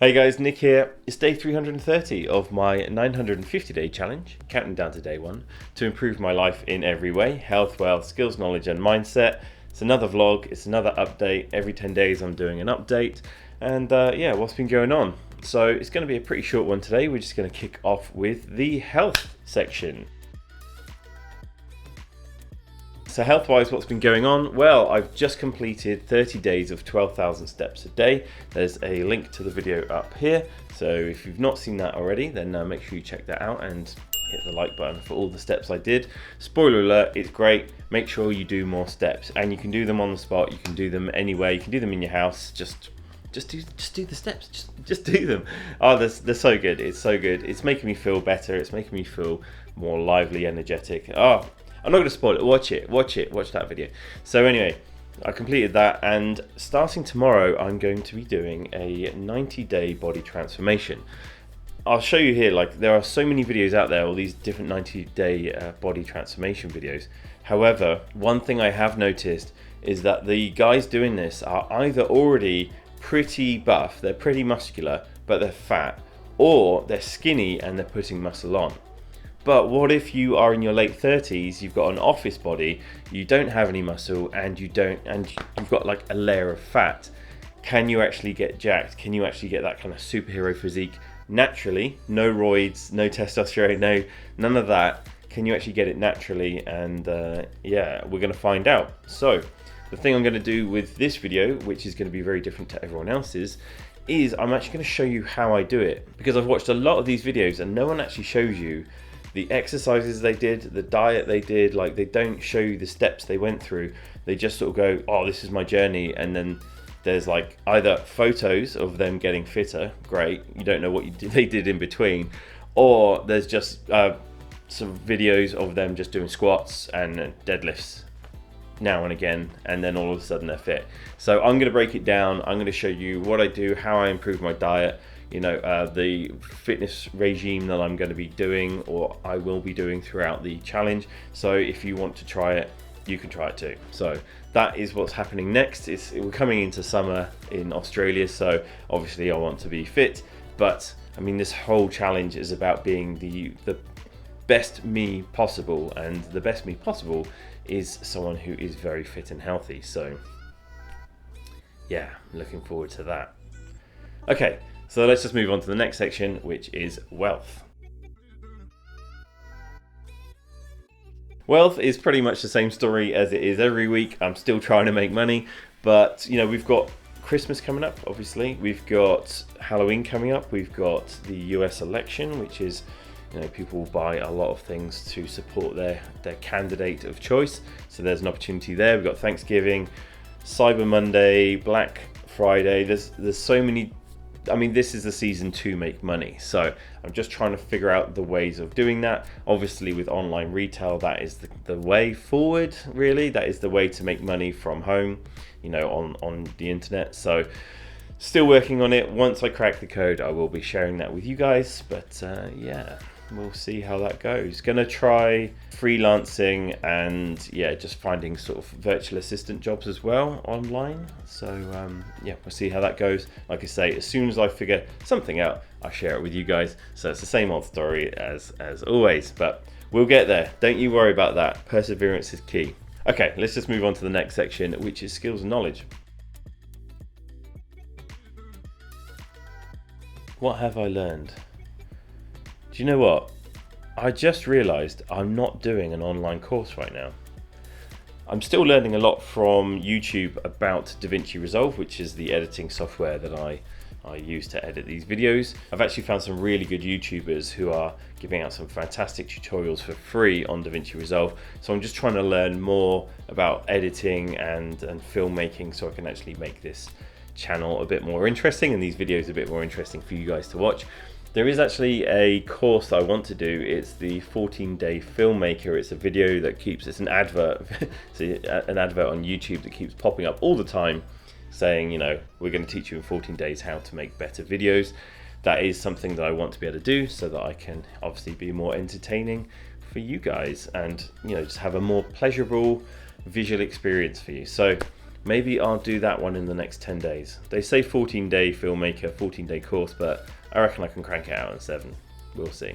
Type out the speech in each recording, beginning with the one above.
Hey guys, Nick here. It's day 330 of my 950-day challenge, counting down to day one, to improve my life in every way: health, wealth, skills, knowledge and mindset. It's another vlog, it's another update. Every 10 days I'm doing an update, and yeah, what's been going on? So it's going to be a pretty short one today. We're just going to kick off with the health section. So health-wise, what's been going on? Well, I've just completed 30 days of 12,000 steps a day. There's a link to the video up here. So if you've not seen that already, then make sure you check that out and hit the like button for all the steps I did. Spoiler alert, it's great. Make sure you do more steps, and you can do them on the spot. You can do them anywhere. You can do them in your house. Just do the steps. Just do them. Oh, they're so good. It's so good. It's making me feel better. It's making me feel more lively, energetic. Oh, I'm not going to spoil it. Watch that video. So anyway, I completed that, and starting tomorrow I'm going to be doing a 90-day body transformation. I'll show you here, like, there are so many videos out there, all these different 90-day body transformation videos. However, one thing I have noticed is that the guys doing this are either already pretty buff, they're pretty muscular, but they're fat, or they're skinny and they're putting muscle on. But what if you are in your late 30s, you've got an office body, you don't have any muscle, and you've got like a layer of fat? Can you actually get jacked? Can you actually get that kind of superhero physique naturally? No roids, no testosterone, none of that. Can you actually get it naturally? And yeah, we're gonna find out. So the thing I'm gonna do with this video, which is gonna be very different to everyone else's, is I'm actually gonna show you how I do it. Because I've watched a lot of these videos and no one actually shows you the exercises they did, the diet they did. Like, they don't show you the steps they went through. They just sort of go, oh, this is my journey, and then there's like either photos of them getting fitter, great, you don't know what they did in between, or there's just some videos of them just doing squats and deadlifts now and again, and then all of a sudden they're fit. So I'm going to break it down. I'm going to show you what I do, how I improve my diet, you know, the fitness regime that I'm going to be doing, or I will be doing throughout the challenge. So if you want to try it, you can try it too. So that is what's happening next. We're coming into summer in Australia, so obviously I want to be fit, but I mean, this whole challenge is about being the best me possible, and the best me possible is someone who is very fit and healthy. So yeah, I'm looking forward to that. Okay, so let's just move on to the next section, which is wealth. Wealth is pretty much the same story as it is every week. I'm still trying to make money, but you know, we've got Christmas coming up, obviously. We've got Halloween coming up. We've got the US election, which is, you know, people buy a lot of things to support their candidate of choice. So there's an opportunity there. We've got Thanksgiving, Cyber Monday, Black Friday. There's so many. I mean, this is the season to make money. So I'm just trying to figure out the ways of doing that. Obviously with online retail, that is the way forward, really. That is the way to make money from home, you know, on the internet. So still working on it. Once I crack the code, I will be sharing that with you guys. But yeah, we'll see how that goes. Gonna try freelancing and yeah, just finding sort of virtual assistant jobs as well online. So yeah, we'll see how that goes. Like I say, as soon as I figure something out, I'll share it with you guys. So it's the same old story as always, but we'll get there. Don't you worry about that. Perseverance is key. Okay, let's just move on to the next section, which is skills and knowledge. What have I learned? Do you know what? I just realized I'm not doing an online course right now. I'm still learning a lot from YouTube about DaVinci Resolve, which is the editing software that I use to edit these videos. I've actually found some really good YouTubers who are giving out some fantastic tutorials for free on DaVinci Resolve. So I'm just trying to learn more about editing and filmmaking, so I can actually make this channel a bit more interesting and these videos a bit more interesting for you guys to watch. There is actually a course that I want to do. It's the 14-day filmmaker. It's a video that it's an advert, an advert on YouTube that keeps popping up all the time saying, you know, we're going to teach you in 14 days how to make better videos. That is something that I want to be able to do so that I can obviously be more entertaining for you guys and, you know, just have a more pleasurable visual experience for you. So maybe I'll do that one in the next 10 days. They say 14-day filmmaker, 14-day course, but I reckon I can crank it out in 7. We'll see.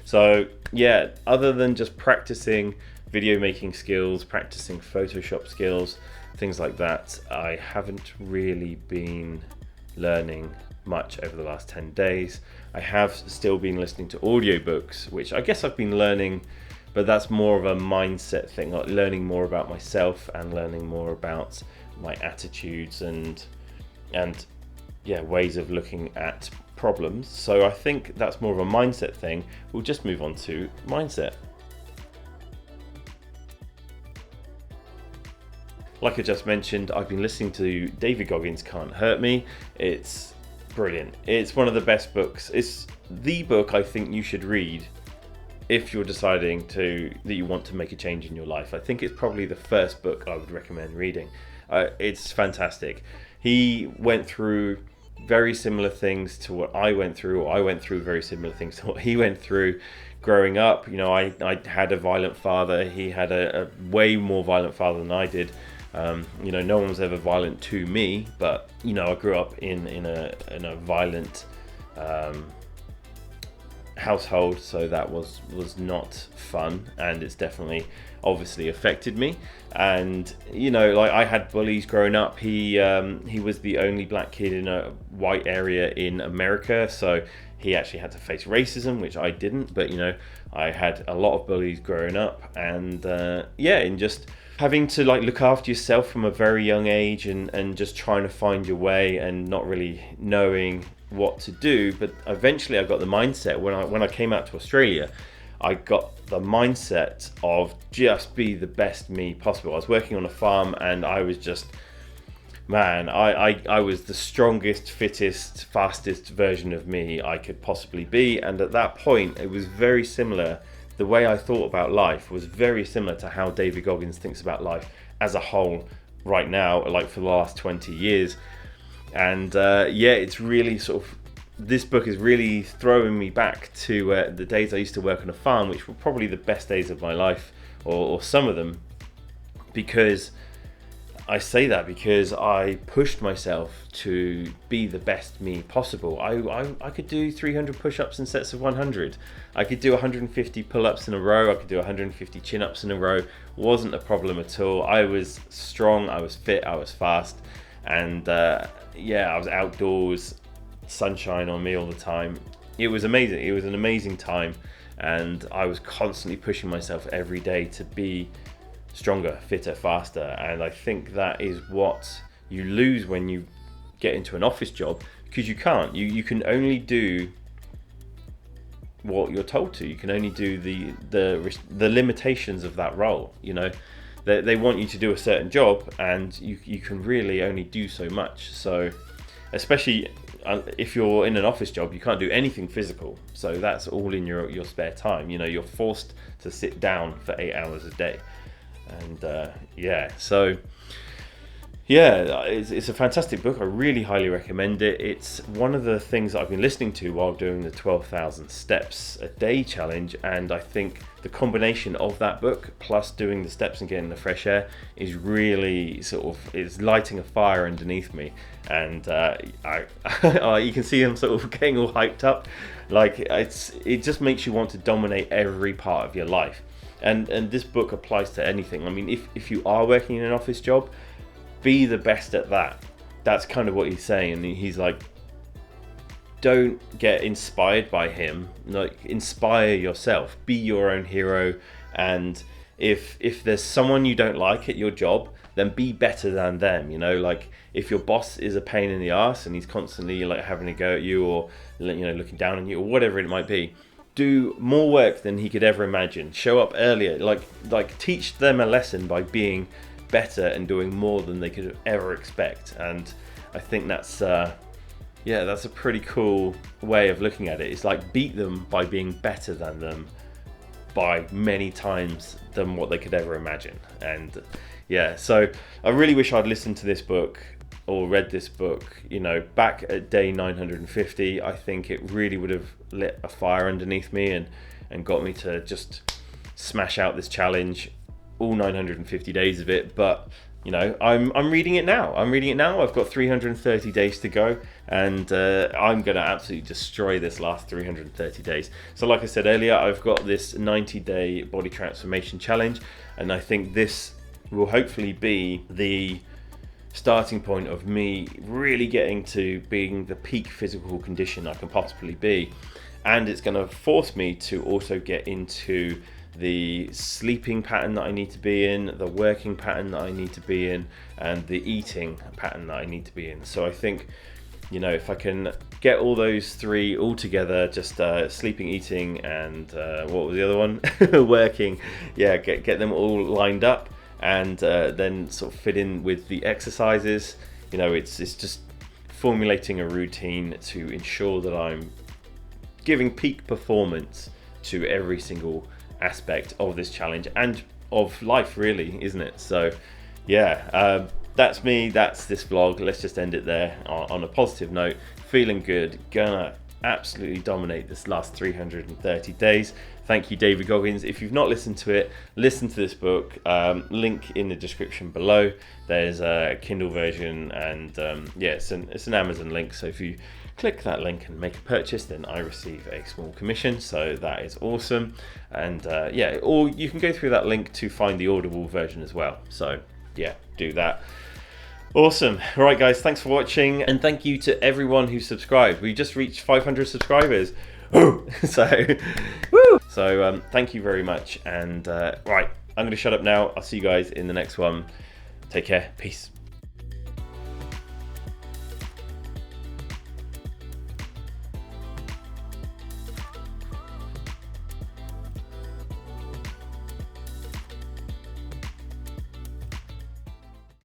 So yeah, other than just practicing video making skills, practicing Photoshop skills, things like that, I haven't really been learning much over the last 10 days. I have still been listening to audiobooks, which I guess I've been learning, but that's more of a mindset thing, like learning more about myself and learning more about my attitudes and yeah, ways of looking at problems. So I think that's more of a mindset thing. We'll just move on to mindset. Like I just mentioned, I've been listening to David Goggins' Can't Hurt Me. It's brilliant. It's one of the best books. It's the book I think you should read if you're deciding that you want to make a change in your life. I think it's probably the first book I would recommend reading. It's fantastic. He went through very similar things to what I went through, or I went through very similar things to what he went through growing up. You know, I had a violent father. He had a way more violent father than I did. You know, no one was ever violent to me, but you know, I grew up in a violent household, so that was not fun, and it's definitely obviously affected me. And you know, like, I had bullies growing up. He was the only black kid in a white area in America, so he actually had to face racism, which I didn't. But you know, I had a lot of bullies growing up, and yeah, and just having to like look after yourself from a very young age, and just trying to find your way and not really knowing what to do. But eventually I got the mindset when I came out to Australia. I got the mindset of just be the best me possible. I was working on a farm, and I was just, man, I was the strongest, fittest, fastest version of me I could possibly be. And at that point, it was very similar. The way I thought about life was very similar to how David Goggins thinks about life as a whole right now, like for the last 20 years. And yeah, it's really sort of, this book is really throwing me back to the days I used to work on a farm, which were probably the best days of my life, or some of them, because I say that because I pushed myself to be the best me possible. I could do 300 push-ups in sets of 100. I could do 150 pull-ups in a row. I could do 150 chin-ups in a row. Wasn't a problem at all. I was strong, I was fit, I was fast, and yeah, I was outdoors, sunshine on me all the time. It was amazing. It was an amazing time, and I was constantly pushing myself every day to be stronger, fitter, faster. And I think that is what you lose when you get into an office job, because you can't. You can only do what you're told to. You can only do the limitations of that role. You know, they want you to do a certain job, and you can really only do so much. So especially if you're in an office job, you can't do anything physical. So that's all in your spare time. You know, you're forced to sit down for 8 hours a day. And yeah, so yeah, it's a fantastic book. I really highly recommend it. It's one of the things that I've been listening to while doing the 12,000 steps a day challenge, and I think the combination of that book plus doing the steps and getting the fresh air is really sort of, it's lighting a fire underneath me. And you can see I'm sort of getting all hyped up. Like, it just makes you want to dominate every part of your life. And this book applies to anything. I mean, if you are working in an office job, be the best at that. That's kind of what he's saying. And he's like, don't get inspired by him. Like, inspire yourself. Be your own hero. And if there's someone you don't like at your job, then be better than them. You know, like, if your boss is a pain in the ass and he's constantly like having a go at you, or, you know, looking down on you, or whatever it might be, do more work than he could ever imagine. Show up earlier. Like teach them a lesson by being better and doing more than they could ever expect. And I think that's yeah, that's a pretty cool way of looking at it. It's like, beat them by being better than them by many times than what they could ever imagine. And yeah, so I really wish I'd listened to this book or read this book, you know, back at day 950. I think it really would have lit a fire underneath me and got me to just smash out this challenge, all 950 days of it. But you know, I'm reading it now. I'm reading it now. I've got 330 days to go, and I'm going to absolutely destroy this last 330 days. So like I said earlier, I've got this 90-day body transformation challenge, and I think this will hopefully be the starting point of me really getting to being the peak physical condition I can possibly be. And it's going to force me to also get into the sleeping pattern that I need to be in, the working pattern that I need to be in, and the eating pattern that I need to be in. So I think, you know, if I can get all those three all together, just sleeping, eating, and what was the other one? Working. Yeah, get them all lined up, and then sort of fit in with the exercises. You know, it's just formulating a routine to ensure that I'm giving peak performance to every single aspect of this challenge and of life, really, isn't it? So yeah, that's me, that's this vlog. Let's just end it there on a positive note. Feeling good, gonna absolutely dominate this last 330 days. Thank you, David Goggins. If you've not listened to it, listen to this book. Link in the description below. There's a Kindle version, and yeah, it's an Amazon link, so if you click that link and make a purchase, then I receive a small commission, so that is awesome. And yeah, or you can go through that link to find the Audible version as well. So yeah, do that. Awesome. All right, guys, thanks for watching, and thank you to everyone who subscribed. We just reached 500 subscribers. So thank you very much. And right, I'm going to shut up now. I'll see you guys in the next one. Take care. Peace.